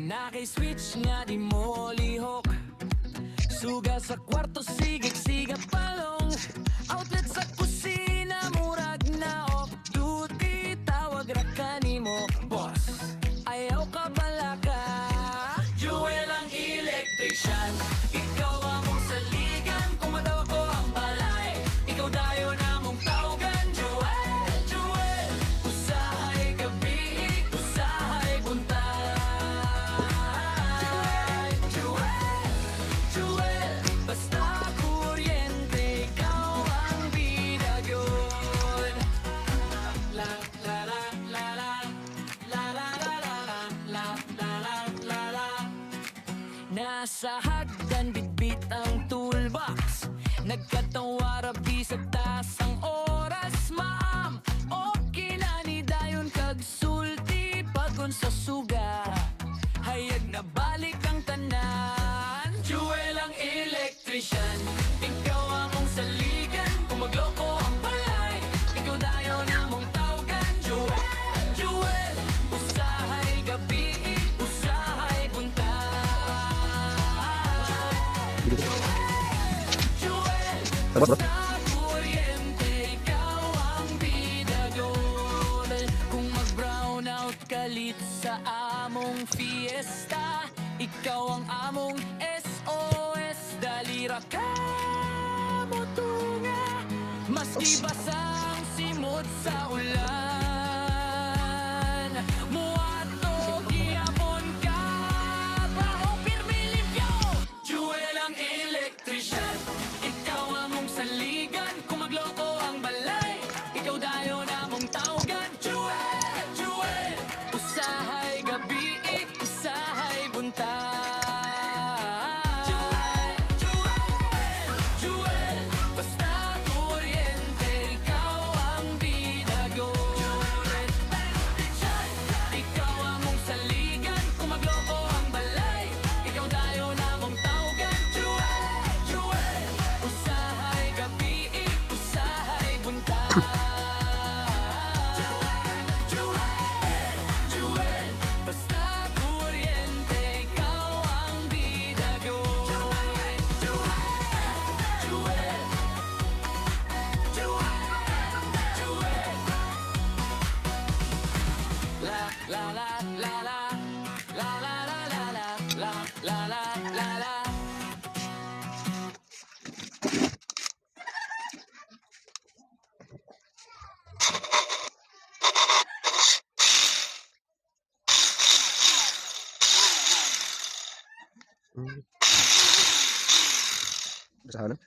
Naki-switch nga di mo lihok. Suga sa kwarto, sigig-siga palong. Outlet sa kusina, murag na off-duty. Tawag ra kanimo, boss. Ayaw ka bala ka. Jewel ang electrician. Ikaw among saligan. Kung madaw ko ang balay, ikaw dayo na mong tawagan. Jewel, Jewel. Usahay gabi, usahay buntay. Jewel, Jewel. Basta kuryente, ikaw ang bidagyon. La la la la la. La la la la la. La la la la la. Nasa hagdan bitbit ang toolbox. Nagkatawarabi sa taas ang oras, ma'am. Okay na ni dayon kag sulti pagod sa suga. Hayag na balik ang tanan. Jewel ang electrician. Ikaw among saligan. Kung magloko ang balay, ikaw dayo na mong tawagan. Jewel, Jewel. Usahay gabi, usahay buntay. Jewel, basta kuryente, ikaw ang bidagyon. Kung mag-brown out kalit sa among fiesta, ikaw ang among SOS. Dalira ka mo tunga, maski basang simot sa ulan. Muato gihapon ka, baho pirmi limpyo. Jewel ang electrician. Ikaw among saligan. Kung magloko ang balay, ikaw dayo na mong tawagan. Jewel, Jewel. Usahay gabi, usahay buntay. Jewel, Jewel. Basta kuryente, ikaw ang bidagyon. Ikaw among saligan. Kung magloko ang balay, ikaw dayo na mong tawagan. Jewel, Jewel. Usahay gabi, usahay buntay. Jewel, Jewel. Basta kuryente, ikaw ang bidagyon. Jewel, Jewel. Jewel, Jewel. La la la la la. La la la la la. La la la la la. Usahawan na.